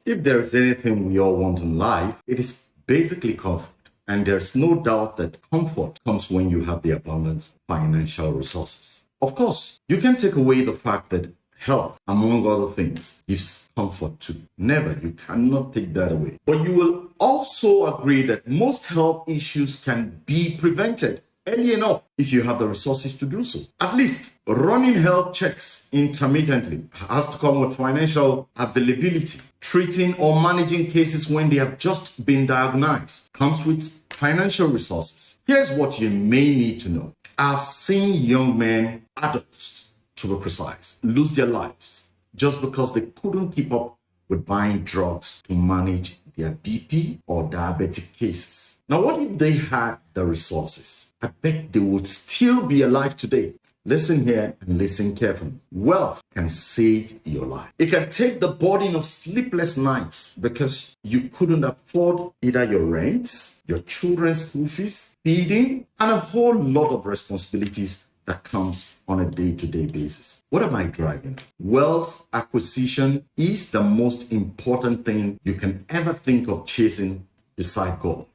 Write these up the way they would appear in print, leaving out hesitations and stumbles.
If there is anything we all want in life, it is basically comfort. And there's no doubt that comfort comes when you have the abundance of financial resources. Of course, you can take away the fact that health, among other things, gives comfort too. Never, you cannot take that away. But you will also agree that most health issues can be prevented early enough if you have the resources to do so. At least running health checks intermittently has to come with financial availability. Treating or managing cases when they have just been diagnosed comes with financial resources. Here's what you may need to know. I've seen young men, adults to be precise, lose their lives just because they couldn't keep up with buying drugs to manage their BP or diabetic cases. Now, what if they had the resources? I bet they would still be alive today. Listen here and listen carefully. Wealth can save your life. It can take the burden of sleepless nights because you couldn't afford either your rent, your children's school fees, feeding, and a whole lot of responsibilities that comes on a day-to-day basis. What am I driving at? Wealth acquisition is the most important thing you can ever think of chasing beside gold.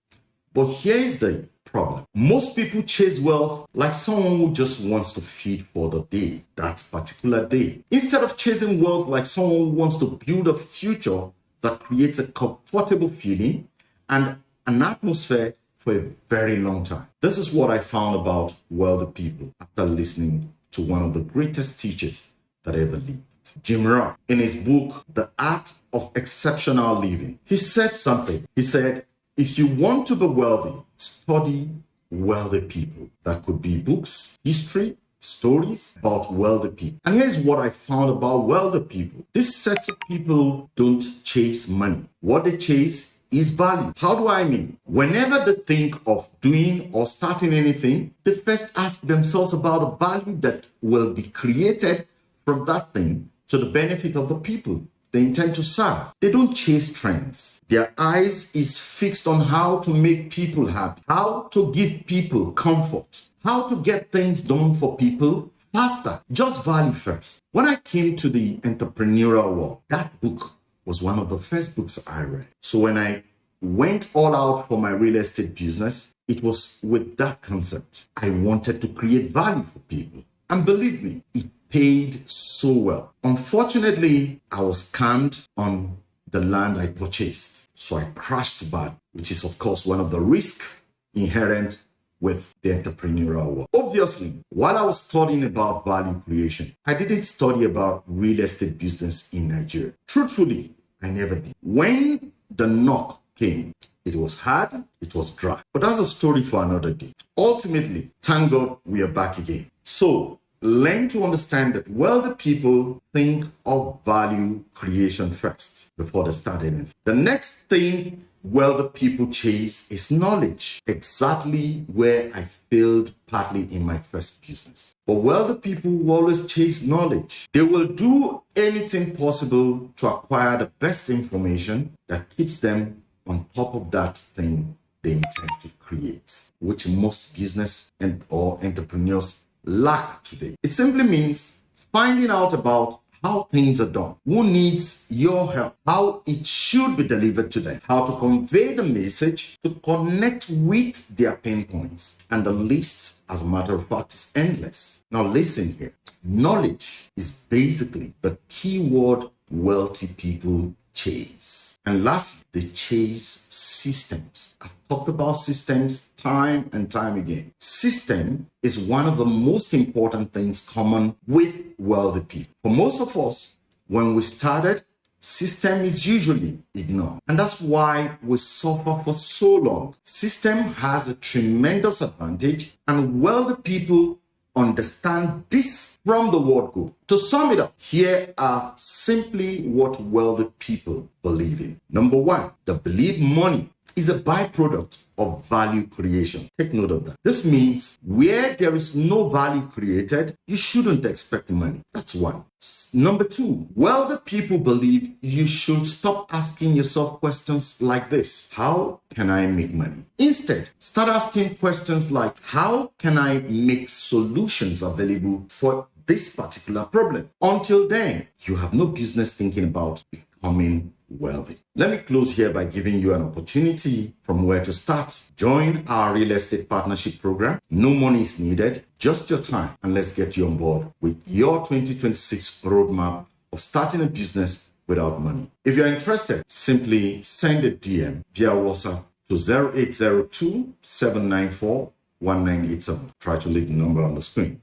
But here's the problem. Most people chase wealth like someone who just wants to feed for the day, that particular day, instead of chasing wealth like someone who wants to build a future that creates a comfortable feeling and an atmosphere for a very long time. This is what I found about wealthy people after listening to one of the greatest teachers that ever lived, Jim Rohn. In his book, The Art of Exceptional Living, he said something. He said, if you want to be wealthy, study wealthy people. That could be books, history, stories about wealthy people. And here's what I found about wealthy people. This set of people don't chase money. What they chase is value. How do I mean? Whenever they think of doing or starting anything, they first ask themselves about the value that will be created from that thing to the benefit of the people they intend to serve. They don't chase trends. Their eyes is fixed on how to make people happy, how to give people comfort, how to get things done for people faster. Just value first. When I came to the entrepreneurial world, that book was one of the first books I read. So when I went all out for my real estate business, it was with that concept. I wanted to create value for people. And believe me, it paid so well. Unfortunately, I was scammed on the land I purchased. So I crashed bad, which is of course one of the risks inherent with the entrepreneurial world. Obviously, while I was studying about value creation, I didn't study about real estate business in Nigeria. Truthfully, I never did. When the knock came, it was hard, it was dry. But that's a story for another day. Ultimately, thank God we are back again. So, learn to understand that wealthy people think of value creation first before they start anything. The next thing wealthy people chase is knowledge. Exactly where I failed partly in my first business. But wealthy people will always chase knowledge. They will do anything possible to acquire the best information that keeps them on top of that thing they intend to create, which most business and or entrepreneurs lack today. It simply means finding out about how things are done, who needs your help, how it should be delivered to them, how to convey the message to connect with their pain points. And the list, as a matter of fact, is endless. Now listen here. Knowledge is basically the key word wealthy people chase. And lastly, they chase systems. I've talked about systems time and time again. System is one of the most important things common with wealthy people. For most of us, when we started, system is usually ignored. And that's why we suffer for so long. System has a tremendous advantage, and wealthy people understand this from the word go. To sum it up, here are simply what wealthy people believe in. Number one, they believe money is a byproduct of value creation. Take note of that. This means where there is no value created, you shouldn't expect money. That's one. Number two, wealthy people believe you should stop asking yourself questions like this: how can I make money? Instead, start asking questions like, how can I make solutions available for this particular problem? Until then, you have no business thinking about becoming wealthy. Let me close here by giving you an opportunity from where to start. Join our real estate partnership program. No money is needed, just your time, and let's get you on board with your 2026 roadmap of starting a business without money. If you're interested, simply send a DM via WhatsApp to 0802-794-1987. Try to leave the number on the screen.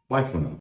Bye for now.